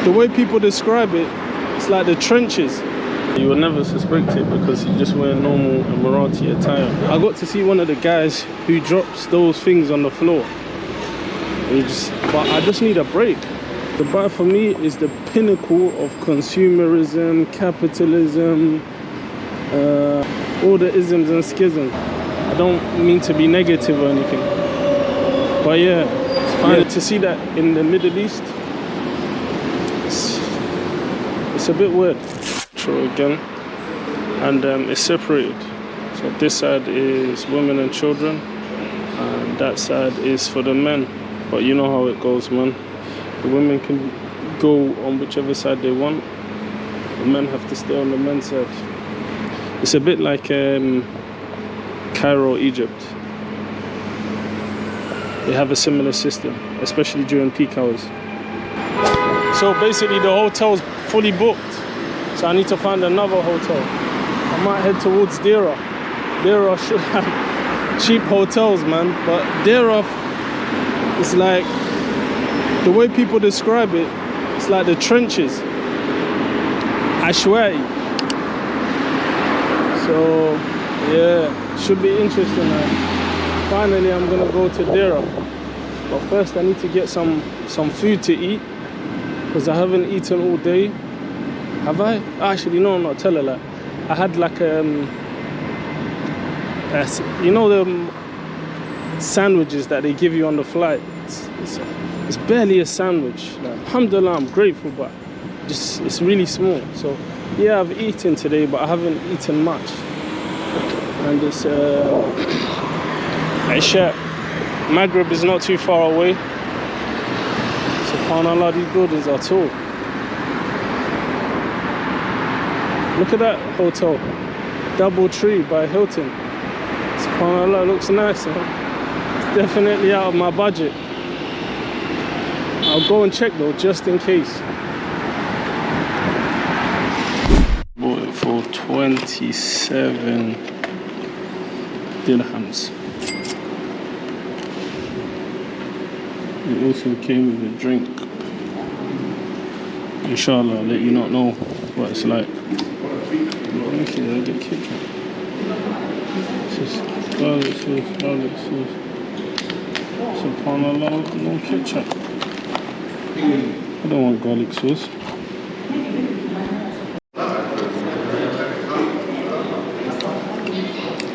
The way people describe it, it's like the trenches. You will never suspect it because you just wear normal Emirati attire. I got to see one of the guys who drops those things on the floor. But I just need a break. Dubai for me is the pinnacle of consumerism, capitalism, all the isms and schisms. I don't mean to be negative or anything, but yeah, it's fine to see that in the Middle East. It's a bit weird. True again, and it's separated. So this side is women and children, and that side is for the men. But you know how it goes, man. The women can go on whichever side they want. The men have to stay on the men's side. It's a bit like Cairo, Egypt. They have a similar system, especially during peak hours. So basically the hotel's fully booked. So I need to find another hotel. I might head towards Deira. Deira should have cheap hotels, man. But Deira, it's like, the way people describe it, it's like the trenches. Ashwai. So, yeah, should be interesting, man. Finally, I'm gonna go to Deira. But first, I need to get some food to eat, because I haven't eaten all day. Have I? Actually, no, I'm not telling that. I had like you know the sandwiches that they give you on the flight. It's barely a sandwich. Like, alhamdulillah, I'm grateful, but it's really small. So yeah, I've eaten today, but I haven't eaten much. And it's Isha. Maghrib is not too far away. SubhanAllah, these buildings are tall. Look at that hotel, Doubletree by Hilton. SubhanAllah, looks nice, man. It's definitely out of my budget. I'll go and check though, just in case. Bought it for 27 dirhams. It also came with a drink. Inshallah, I'll let you not know what it's like. Actually, I get ketchup. It's just garlic sauce. SubhanAllah, no ketchup. I don't want garlic sauce.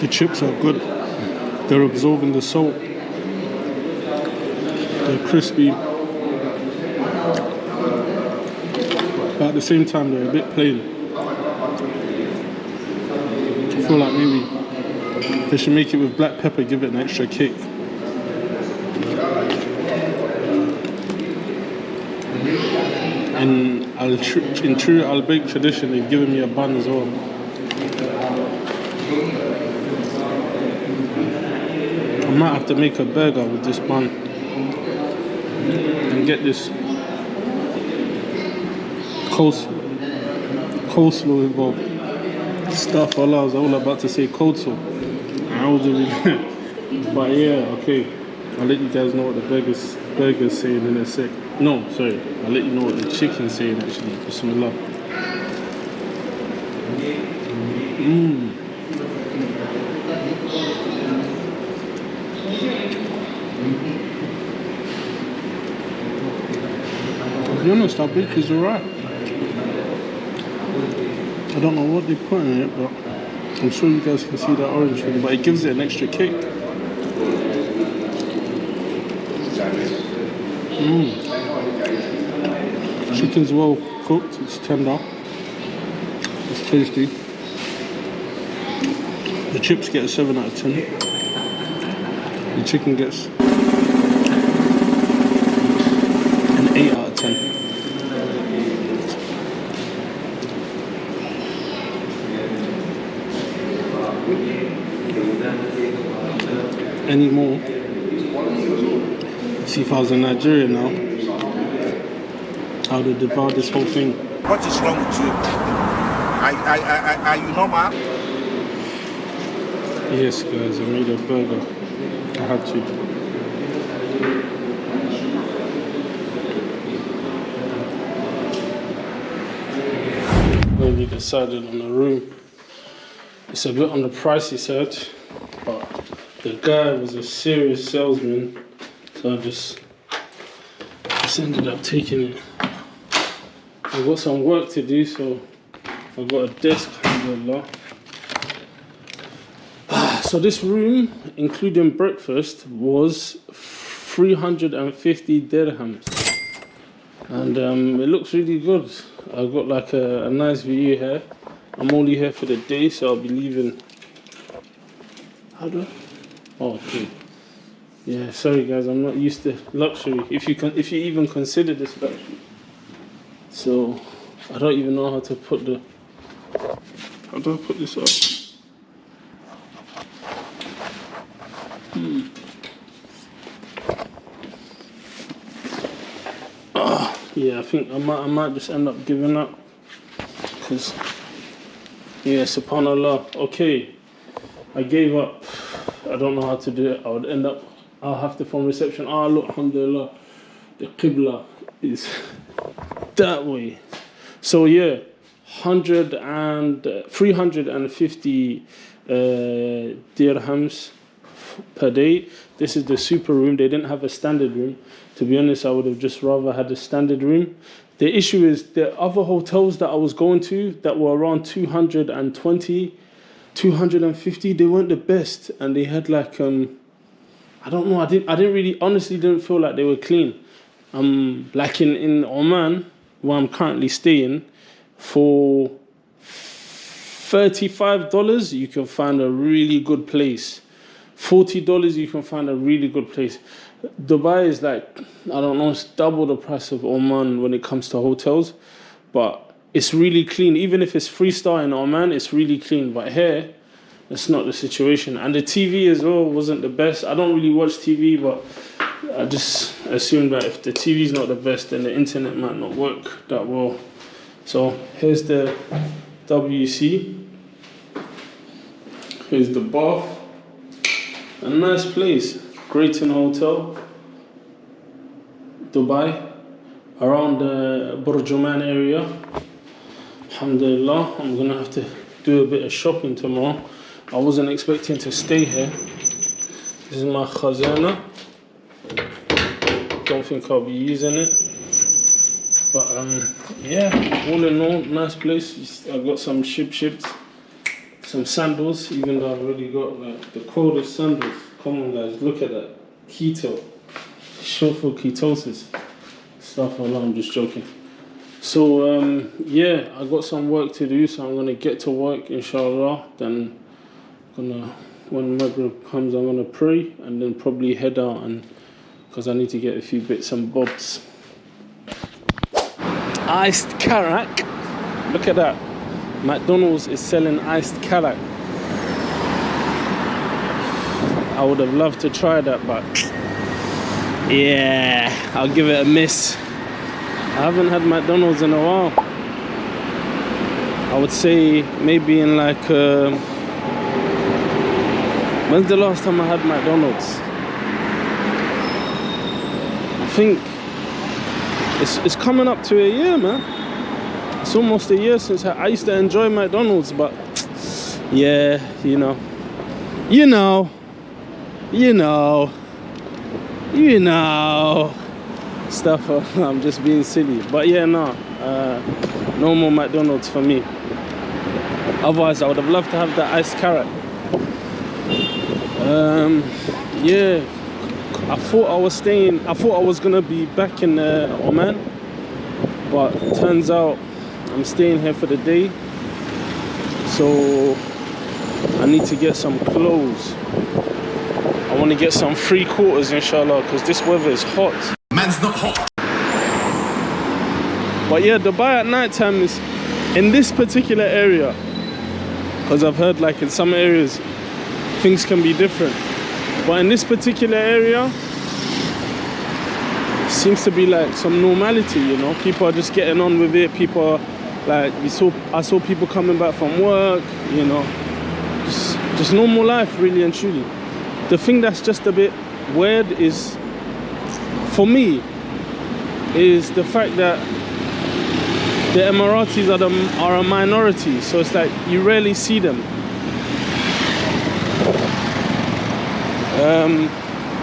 The chips are good. They're absorbing the salt. They're crispy. But at the same time, they're a bit plain. I feel like maybe they should make it with black pepper, give it an extra kick. And in true Al-Baik tradition, they've given me a bun as well. I might have to make a burger with this bun and get this coleslaw involved. Astaghfirullah, I was all about to say coleslaw. But yeah, okay. I'll let you guys know what the burger's saying in a sec. No, sorry. I'll let you know what the chicken's saying actually. Bismillah. To be honest, our beef is alright. I don't know what they put in it, but I'm sure you guys can see that orange thing, but it gives it an extra kick. Chicken's well cooked, it's tender, it's tasty. The chips get a 7 out of 10. The chicken gets an 8 out of 10. Any more? See if I was in Nigeria now, I would have devoured this whole thing. What is wrong with you? Are you normal? Yes guys, I made a burger. I had to. Maybe decided on the room. It's a bit on the pricey side, but the guy was a serious salesman, so I just ended up taking it. I've got some work to do, so I've got a desk, alhamdulillah. So this room, including breakfast, was 350 dirhams. And it looks really good. I've got like a nice view here. I'm only here for the day, so I'll be leaving. How do I? Oh, okay. Yeah, sorry guys, I'm not used to luxury. If you even consider this luxury. So I don't even know how to put the. How do I put this up? Yeah, I think I might just end up giving up, because yeah, subhanallah. Okay, I gave up. I don't know how to do it. I'll have to phone reception. Ah, look, alhamdulillah, the qibla is that way. So yeah, 350 dirhams per day. This is the super room. They didn't have a standard room. To be honest, I would have just rather had a standard room. The issue is the other hotels that I was going to that were around 220, 250, they weren't the best, and they had like I don't know. I didn't really, honestly didn't feel like they were clean. Like in Oman, where I'm currently staying, for $35 you can find a really good place. $40 you can find a really good place. Dubai is like, I don't know, it's double the price of Oman when it comes to hotels, but it's really clean. Even if it's 3-star in Oman, it's really clean. But here, that's not the situation. And the TV as well wasn't the best. I don't really watch TV, but I just assumed that if the TV's not the best, then the internet might not work that well. So here's the WC. Here's the bath. A nice place. Grayton Hotel, Dubai, around the Burj Oman area. Alhamdulillah, I'm gonna have to do a bit of shopping tomorrow. I wasn't expecting to stay here. This is my khazana. Don't think I'll be using it. But yeah, all in all, nice place. I've got some ships, some sandals, even though I've already got like the coldest sandals. Come on guys, look at that. Keto. Short for ketosis. Astaghfirullah, I'm just joking. So yeah, I got some work to do, so I'm gonna get to work inshallah. Then when Maghrib comes, I'm gonna pray and then probably head out, and because I need to get a few bits and bobs. Iced karak. Look at that. McDonald's is selling iced karak. I would have loved to try that, but yeah, I'll give it a miss. I haven't had McDonald's in a while. I would say maybe in like when's the last time I had McDonald's? I think it's coming up to a year, man. It's almost a year since I used to enjoy McDonald's, but yeah, you know stuff. I'm just being silly, but yeah, no more McDonald's for me. Otherwise I would have loved to have that iced carrot. Yeah, I thought I was gonna be back in Oman, but it turns out I'm staying here for the day, so I need to get some clothes. I want to get some 3/4 inshallah, because this weather is hot. Man's not hot. But yeah, Dubai at night time is, in this particular area, because I've heard like in some areas things can be different, but in this particular area seems to be like some normality, you know. People are just getting on with it. People are like, I saw people coming back from work, you know, just normal life, really and truly. The thing that's just a bit weird is, for me, is the fact that the Emiratis are a minority, so it's like you rarely see them.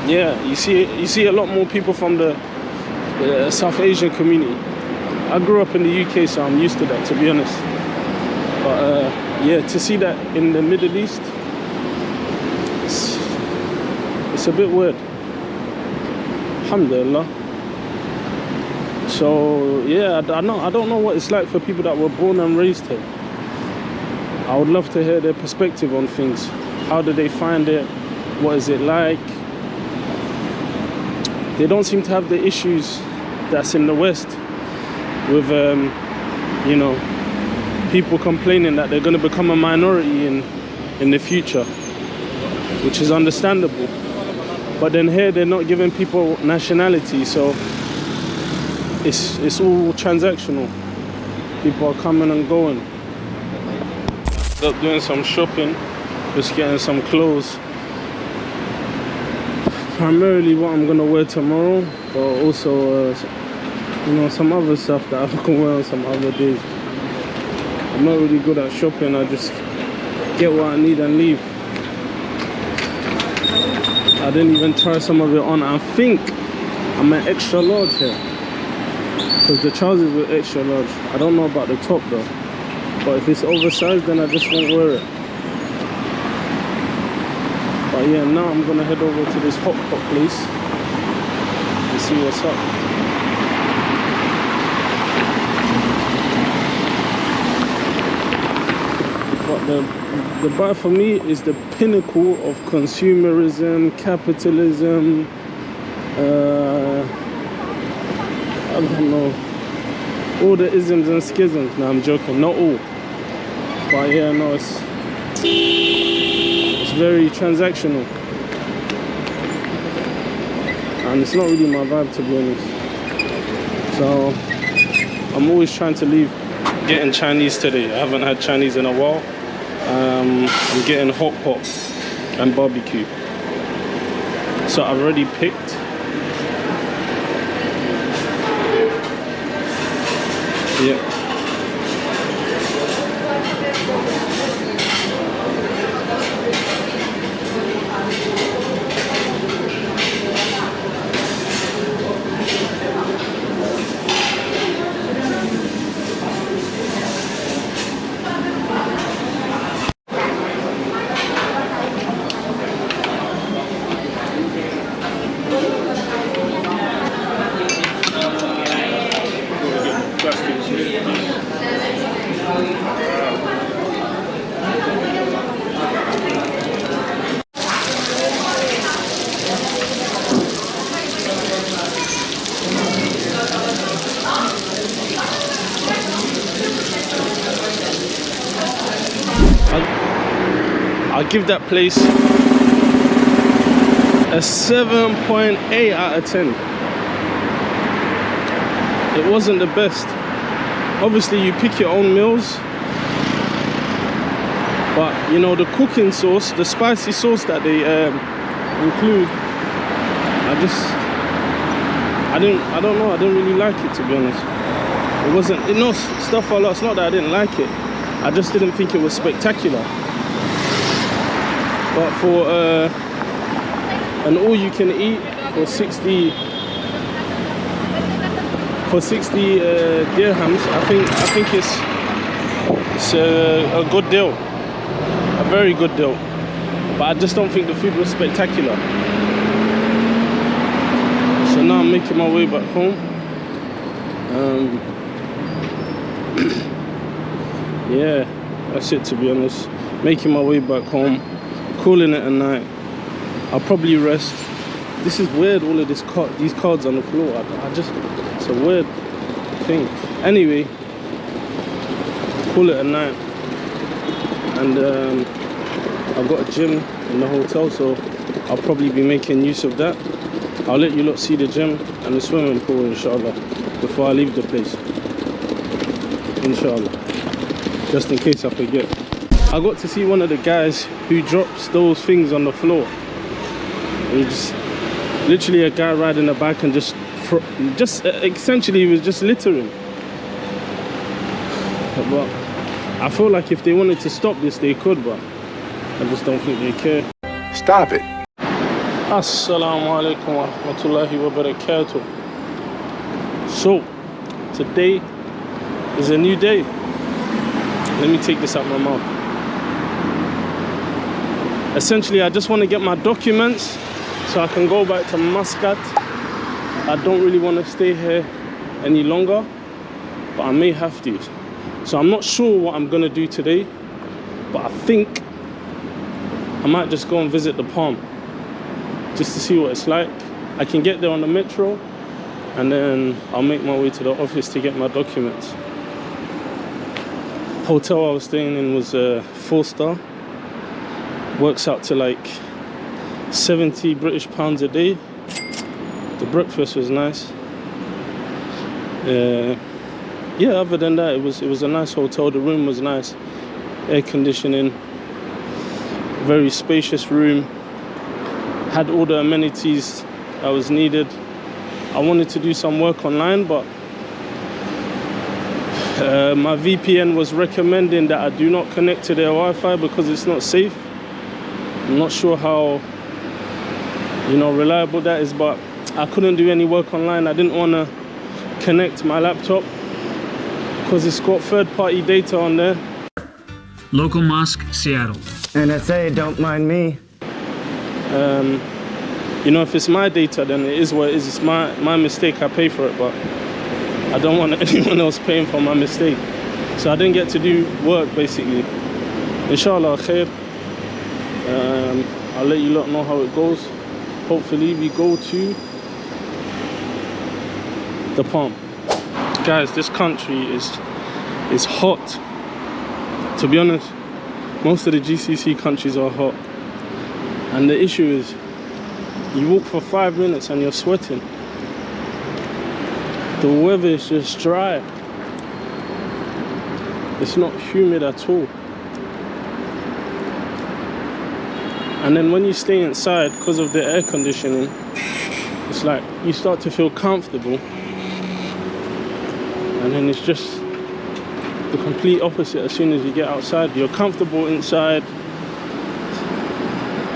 Yeah, you see a lot more people from the South Asian community. I grew up in the UK, so I'm used to that, to be honest. But yeah, to see that in the Middle East, it's a bit weird. Alhamdulillah. So yeah, I don't know what it's like for people that were born and raised here. I would love to hear their perspective on things. How do they find it? What is it like? They don't seem to have the issues that's in the West with you know, people complaining that they're going to become a minority in the future, which is understandable. But then here they're not giving people nationality, so it's all transactional. People are coming and going. Up doing some shopping, just getting some clothes. Primarily what I'm gonna wear tomorrow, but also you know, some other stuff that I can wear on some other days. I'm not really good at shopping. I just get what I need and leave. I didn't even try some of it on. I think I'm an extra large here, because the trousers were extra large. I don't know about the top though, but if it's oversized then I just won't wear it. But yeah, now I'm gonna head over to this hot pot place and see what's up. But the bar for me is the pinnacle of consumerism, capitalism, I don't know, all the isms and schisms. No, I'm joking, not all. But yeah, no, it's very transactional. And it's not really my vibe, to be honest. So I'm always trying to leave. Getting Chinese today. I haven't had Chinese in a while. I'm getting hot pot and barbecue. So I've already picked. Yeah. I'll give that place a 7.8 out of 10. It wasn't the best. Obviously you pick your own meals, but you know, the cooking sauce, the spicy sauce that they include, I don't know, I didn't really like it, to be honest. It wasn't, you know, stuff a lot. It's not that I didn't like it, I just didn't think it was spectacular. But for an all-you-can-eat for 60 dirhams, I think it's a good deal, a very good deal. But I just don't think the food was spectacular. So now I'm making my way back home. Yeah, that's it, to be honest. Making my way back home, calling it a night. I'll probably rest. This is weird, all of these cards on the floor. It's a weird thing. Anyway, call it a night. And I've got a gym in the hotel, so I'll probably be making use of that. I'll let you lot see the gym and the swimming pool, inshallah, before I leave the place. Inshallah. Just in case I forget. I got to see one of the guys who drops those things on the floor. He just, literally a guy riding a bike and just essentially he was just littering. But I feel like if they wanted to stop this, they could, but I just don't think they care. Stop it. Assalamu alaikum wa rahmatullahi wa barakatuh. So, today is a new day. Let me take this out my mouth. Essentially, I just want to get my documents so I can go back to Muscat. I don't really want to stay here any longer, but I may have to. So I'm not sure what I'm going to do today, but I think I might just go and visit the Palm just to see what it's like. I can get there on the metro and then I'll make my way to the office to get my documents. Hotel I was staying in was a 4-star. Works out to like 70 British pounds a day. The breakfast was nice. Yeah, other than that, it was a nice hotel. The room was nice, air conditioning, very spacious room. Had all the amenities that was needed. I wanted to do some work online, but my VPN was recommending that I do not connect to their Wi-Fi because it's not safe. I'm not sure how, reliable that is, but I couldn't do any work online. I didn't want to connect my laptop because it's got third-party data on there. Local mosque, Seattle. NSA, don't mind me. If it's my data, then it is what it is. It's my mistake. I pay for it, but I don't want anyone else paying for my mistake. So I didn't get to do work, basically. Inshallah, khair. I'll let you lot know how it goes. Hopefully we go to the Palm. Guys, this country is hot. To be honest, most of the GCC countries are hot. And the issue is, you walk for 5 minutes and you're sweating. The weather is just dry. It's not humid at all. And then when you stay inside, because of the air conditioning, it's like you start to feel comfortable. And then it's just the complete opposite as soon as you get outside. You're comfortable inside.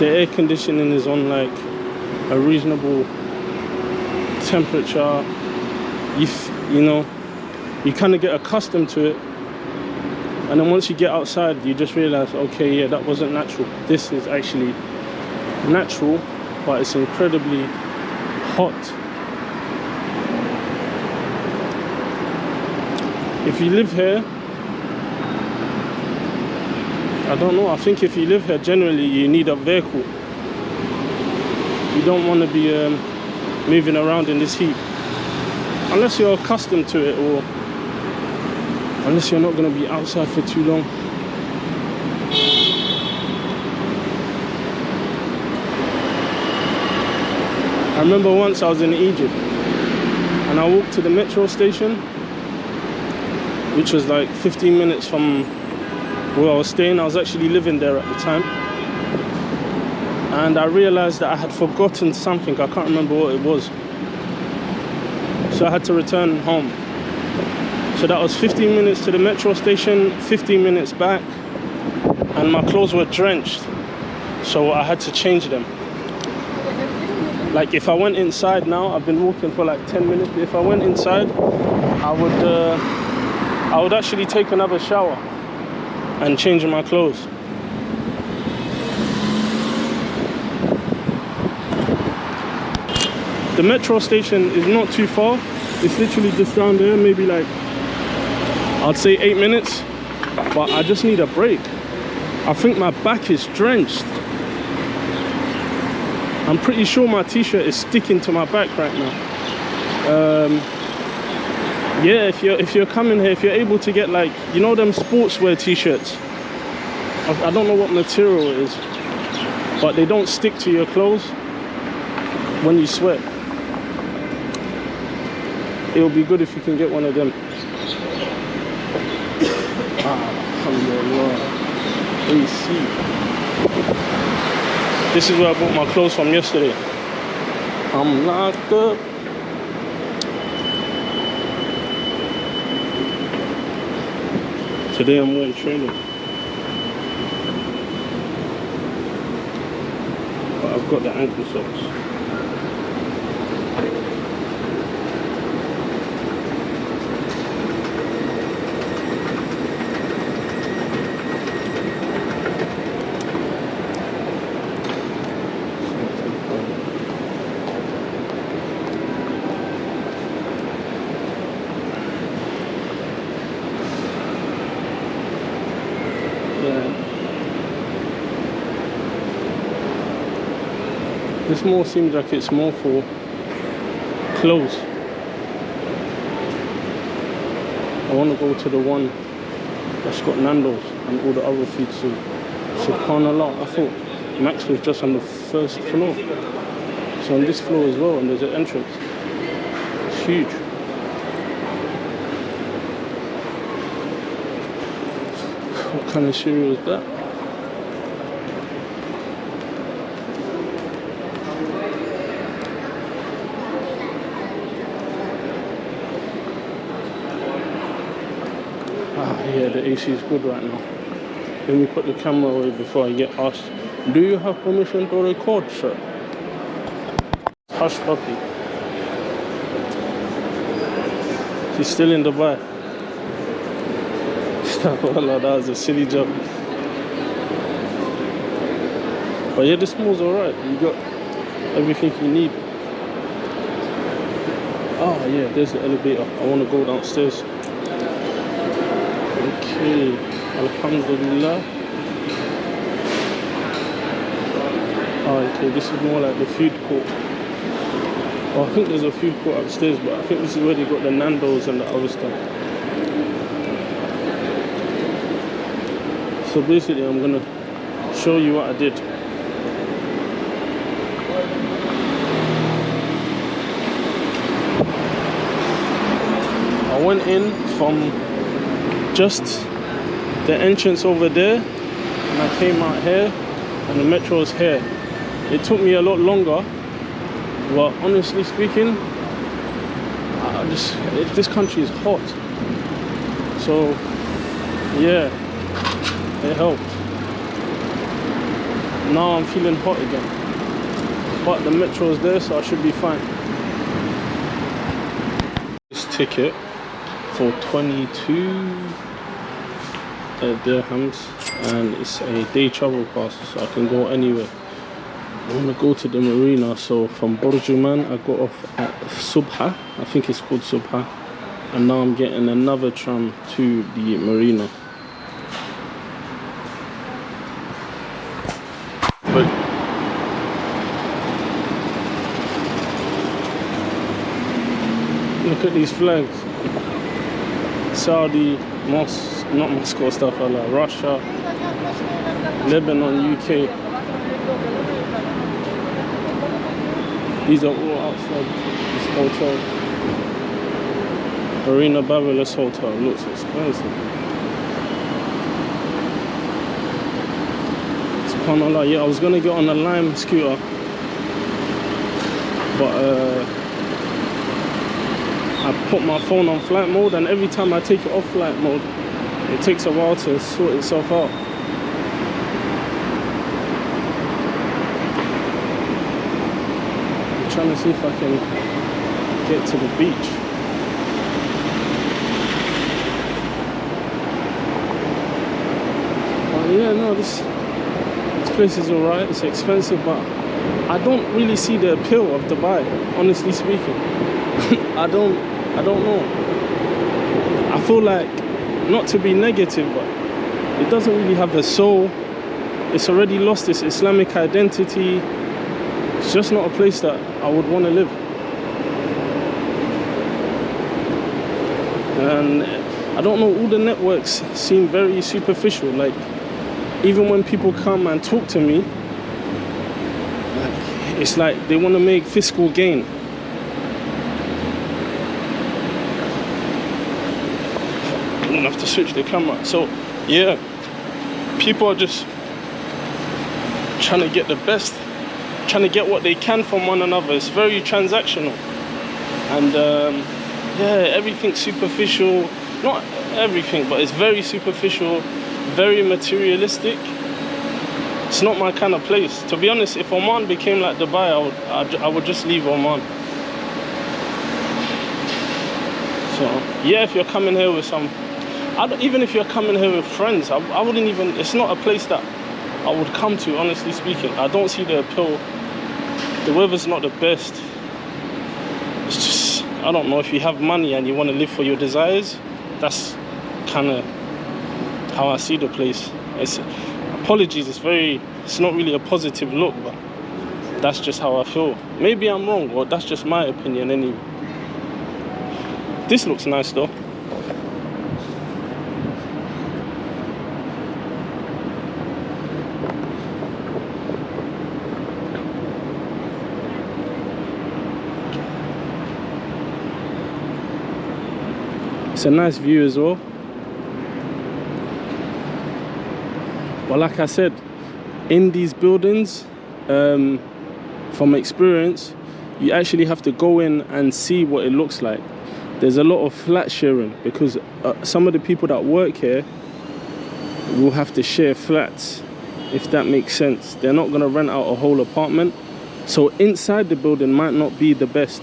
The air conditioning is on like a reasonable temperature. You kind of get accustomed to it. And then once you get outside, you just realize, okay, yeah, that wasn't natural. This is actually natural, but it's incredibly hot. If you live here, I don't know, I think if you live here, generally you need a vehicle. You don't want to be moving around in this heat. Unless you're accustomed to it, or unless you're not going to be outside for too long. I remember once I was in Egypt and I walked to the metro station, which was like 15 minutes from where I was staying. I was actually living there at the time. And I realized that I had forgotten something. I can't remember what it was. So I had to return home. So that was 15 minutes to the metro station, 15 minutes back, and my clothes were drenched. So I had to change them. Like if I went inside now, I've been walking for like 10 minutes. If I went inside, I would actually take another shower and change my clothes. The metro station is not too far. It's literally just down there, maybe like, I'd say 8 minutes, but I just need a break. I think my back is drenched. I'm pretty sure my t-shirt is sticking to my back right now. Yeah, if you're coming here, if you're able to get like, them sportswear t-shirts, I don't know what material it is, but they don't stick to your clothes when you sweat. It would be good if you can get one of them. Alhamdulillah. AC. This is where I bought my clothes from yesterday. I'm locked up. Today I'm wearing training. But I've got the ankle socks. This mall seems like it's more for clothes. I want to go to the one that's got Nando's and all the other food. So subhanallah, I thought Max was just on the first floor. So on this floor as well, and there's an entrance. It's huge. What kind of cereal is that? Yeah, the AC is good right now. Let me put the camera away before I get asked. Do you have permission to record, sir? Hush puppy. She's still in Dubai. Wallah, that was a silly joke. But yeah, this mall's alright. You got everything you need. Oh yeah, there's the elevator. I want to go downstairs. Okay, alhamdulillah. Oh, okay, this is more like the food court. Oh, I think there's a food court upstairs, but I think this is where they got the Nando's and the other stuff. So basically, I'm gonna show you what I did. I went in from just the entrance over there, and I came out here, and the metro's here. It took me a lot longer, but honestly speaking, this country is hot, so yeah, it helped. Now I'm feeling hot again, but the metro is there, so I should be fine. This ticket for 22 dirhams, and it's a day travel pass, so I can go anywhere. I want to go to the marina, so from Borjuman I got off at Subha, I think it's called Subha, and now I'm getting another tram to the marina. But look at these flags. Saudi, not Moscow stuff, Russia, Lebanon, UK. These are all outside this hotel. Marina Bavelas Hotel. Looks expensive. SubhanAllah, yeah, I was gonna get on a Lime scooter, but I put my phone on flight mode, and every time I take it off flight mode, it takes a while to sort itself out. I'm trying to see if I can get to the beach. But yeah, no, this place is alright. It's expensive, but I don't really see the appeal of Dubai, honestly speaking. I don't know. I feel like, not to be negative, but it doesn't really have a soul. It's already lost its Islamic identity. It's just not a place that I would want to live. And I don't know, all the networks seem very superficial. Like, even when people come and talk to me, it's like they want to make fiscal gain. I'm gonna have to switch the camera. So yeah, people are just trying to get the best, trying to get what they can from one another. It's very transactional, and yeah, everything's superficial. not everything, but it's very superficial, very materialistic. It's not my kind of place. To be honest, if Oman became like Dubai, I would just leave Oman. So yeah, if you're coming here with some, even if you're coming here with friends, I wouldn't even, it's not a place that I would come to, honestly speaking. I don't see the appeal. The weather's not the best. It's just, I don't know, if you have money and you want to live for your desires, that's kind of how I see the place. Apologies, it's not really a positive look, but that's just how I feel. Maybe I'm wrong, or that's just my opinion anyway. This looks nice though. It's a nice view as well. But like I said, in these buildings, from experience, you actually have to go in and see what it looks like. There's a lot of flat sharing because some of the people that work here will have to share flats, if that makes sense. They're not going to rent out a whole apartment. So inside the building might not be the best.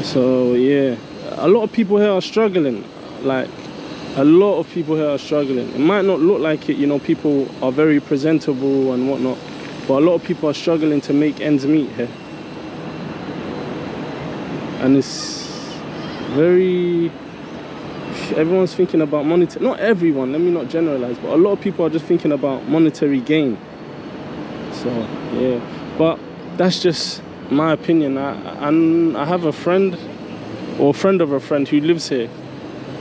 So yeah, a lot of people here are struggling. Like, a lot of people here are struggling. It might not look like it, you know, people are very presentable and whatnot, but a lot of people are struggling to make ends meet here. And it's very, everyone's thinking about monetary, not everyone, let me not generalize, but a lot of people are just thinking about monetary gain. So yeah, but that's just my opinion. I have a friend, or a friend of a friend, who lives here.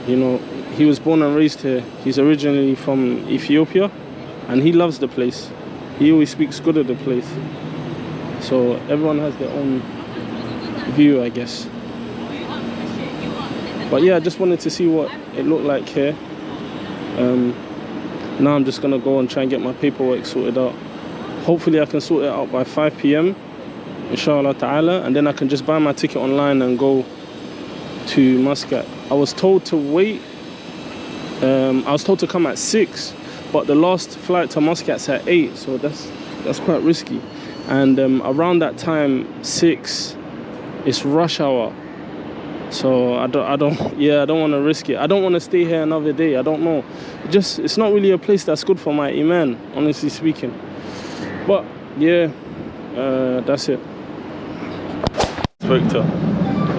You know, he was born and raised here. He's originally from Ethiopia, and he loves the place. He always speaks good of the place. So everyone has their own view, I guess. But yeah, I just wanted to see what it looked like here. Now I'm just gonna go and try and get my paperwork sorted out. Hopefully I can sort it out by 5 p.m. inshallah ta'ala, and then I can just buy my ticket online and go to Muscat. I was told to wait. I was told to come at 6, but the last flight to Muscat's at 8, so that's quite risky. And around that time, 6, it's rush hour. So I don't want to risk it. I don't want to stay here another day. I don't know. It's not really a place that's good for my iman, honestly speaking. But yeah, that's it. Inspector,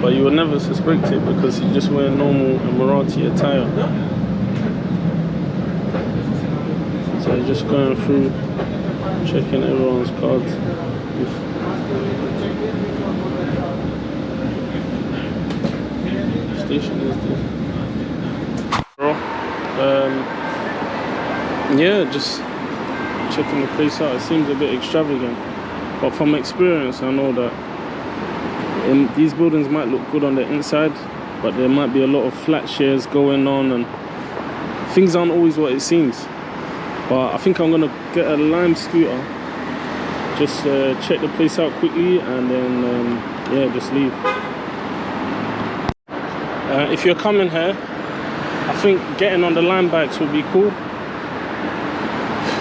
but you would never suspect it because you just wear normal Emirati attire. So you're just going through, checking everyone's cards. Station is this? Yeah, just checking the place out. It seems a bit extravagant, but from experience, I know that these buildings might look good on the inside, but there might be a lot of flat shares going on, and things aren't always what it seems. But I think I'm gonna get a Lime scooter, just check the place out quickly, and then yeah, just leave. If you're coming here, I think getting on the Lime bikes would be cool.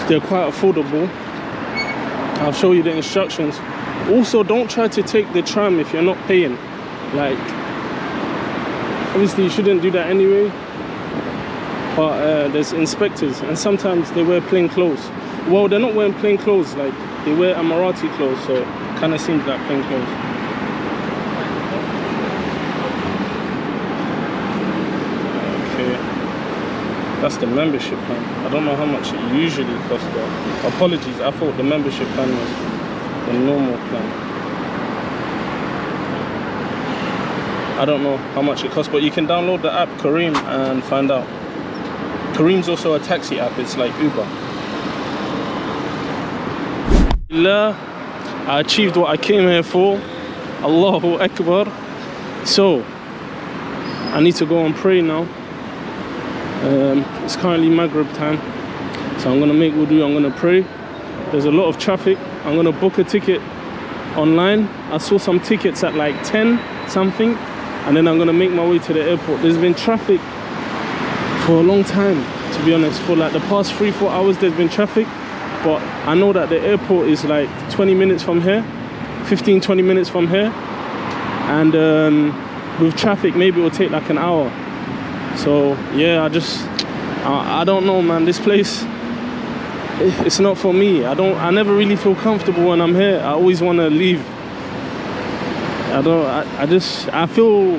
They're quite affordable. I'll show you the instructions. Also, don't try to take the tram if you're not paying. Like, obviously you shouldn't do that anyway, but there's inspectors, and sometimes they wear plain clothes. Well, they're not wearing plain clothes, like they wear Emirati clothes, so it kind of seems like plain clothes. Okay, that's the membership plan. I don't know how much it usually costs though. Apologies, I thought the membership plan was the normal plan. I don't know how much it costs, but you can download the app Careem and find out. Careem's also a taxi app, it's like Uber. I achieved what I came here for. Allahu Akbar. So I need to go and pray now. It's currently Maghrib time, so I'm gonna make wudu, I'm gonna pray. There's a lot of traffic. I'm gonna book a ticket online. I saw some tickets at like 10 something, and then I'm gonna make my way to the airport. There's been traffic for a long time, to be honest. For like the past 3-4 hours there's been traffic, but I know that the airport is like 20 minutes from here, 15-20 minutes from here, and with traffic maybe it will take like an hour. So yeah, I don't know, man. This place, it's not for me. I never really feel comfortable when I'm here. I always want to leave. I feel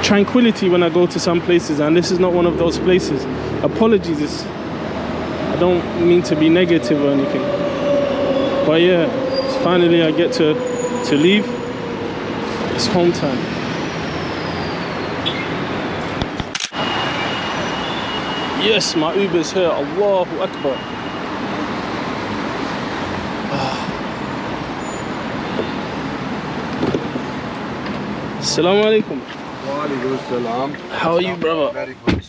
tranquility when I go to some places, and this is not one of those places. Apologies, I don't mean to be negative or anything, but yeah, finally I get to leave. It's home time. Yes, my Uber's here. Allahu Akbar. Assalamu alaikum. Walaikum salam. How are you, brother? Very good.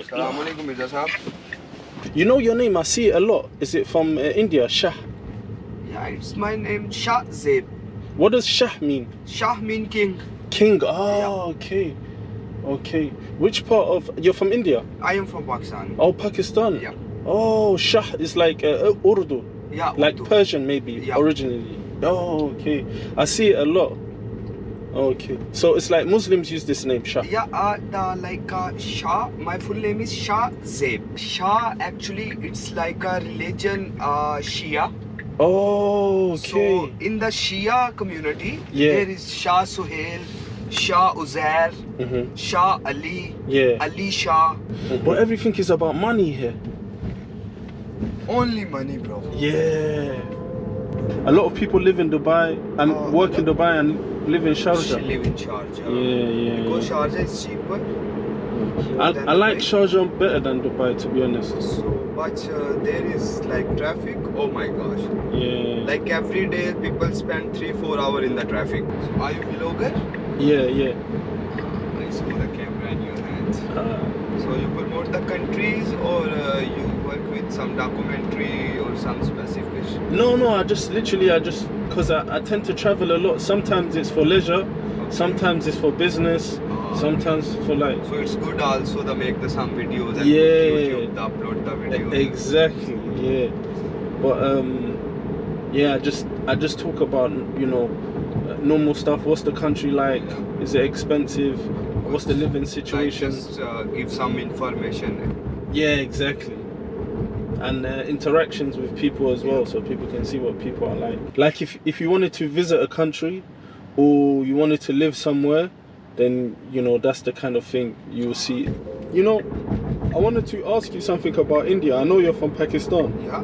Assalamu alaikum, Mirza Sahab. You know your name, I see it a lot. Is it from India, Shah? Yeah, it's my name Shah Zeb. What does Shah mean? Shah mean king. King. Oh, Yeah. okay. Okay. Which part of... You're from India? I am from Pakistan. Oh, Pakistan. Yeah. Oh, Shah is like Urdu. Yeah, Like Urdu. Persian, maybe, Yeah. originally. Oh, okay. I see it a lot. Okay. So it's like Muslims use this name, Shah. Yeah, Shah, my full name is Shah Zeb. Shah, actually, it's like a religion, Shia. Oh, okay. So, in the Shia community, Yeah. there is Shah Suhail, Shah Uzair, Mm-hmm. Shah Ali, Yeah. Ali Shah. But everything is about money here. Only money, bro. Yeah. A lot of people live in Dubai and work in Dubai and live in She Sharjah. live in Sharjah. Yeah. Because Sharjah is cheaper. than I like Dubai. Sharjah better than Dubai, to be honest. So, but there is like traffic. Oh my gosh! Yeah. Like every day, people spend 3-4 hours in the traffic. So are you vlogger? Yeah. I saw the camera in your hand. So you promote the countries, or you work with some documentary or some specific? No, I just because I tend to travel a lot. Sometimes it's for leisure, sometimes it's for business, sometimes for like... So it's good also to make some videos and Yeah. YouTube to upload the videos. Exactly, yeah. But yeah, I just talk about, you know, normal stuff. What's the country like? Is it expensive? What's the living situation? Like just give some information. Yeah, exactly. And interactions with people as well, so people can see what people are like. Like if you wanted to visit a country or you wanted to live somewhere, then, you know, that's the kind of thing you will see. You know, I wanted to ask you something about India. I know you're from Pakistan. Yeah.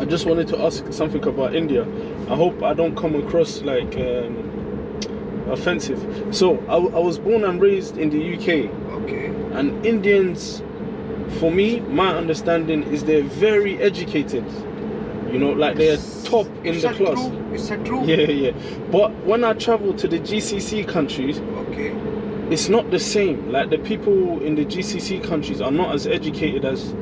I just wanted to ask something about India. I hope I don't come across like offensive. So I was born and raised in the UK, Okay. and Indians, for me, my understanding is they're very educated. You know, like they're top in the class. Is that true? Yeah. But when I travel to the GCC countries, Okay. it's not the same. Like the people in the GCC countries are not as educated as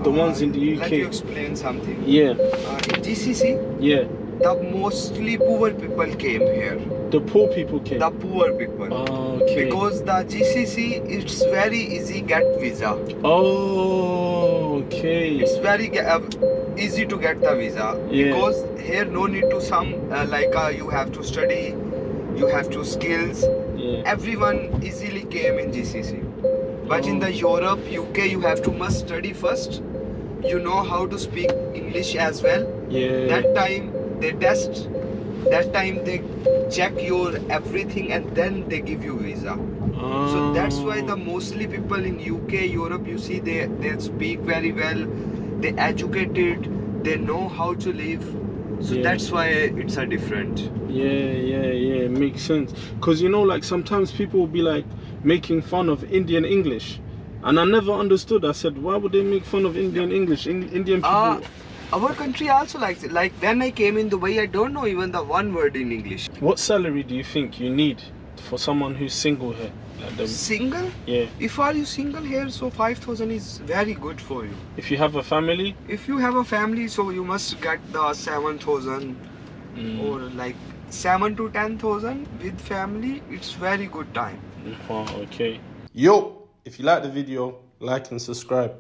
the ones in the Let you UK. explain something. Yeah, In GCC, yeah. the mostly poor people came here. The poor people came. The poor people. Okay. Because the GCC, it's very easy get visa. Oh, okay. It's very easy to get the visa. Yeah. Because here no need to you have to study, you have to skills. Yeah. Everyone easily came in GCC. But in the Europe, UK, you have to must study first. You know how to speak English as well. Yeah. That time they test. That time they check your everything and then they give you visa. So that's why the mostly people in UK, Europe, you see they speak very well. They educated. They know how to live. So Yeah. that's why it's a different. Yeah, makes sense. Because, you know, like sometimes people will be like making fun of Indian English, and I never understood. I said, why would they make fun of Indian English? Indian people. Our country also likes it. Like when I came in Dubai, I don't know even the one word in English. What salary do you think you need for someone who's single here? Like Single? yeah. If are you single here, so 5,000 is very good for you. If you have a family, If you have a family, so you must get the 7,000 or like 7 to 10,000 with family, it's very good time. Oh, okay. Yo, if you like the video, like and subscribe.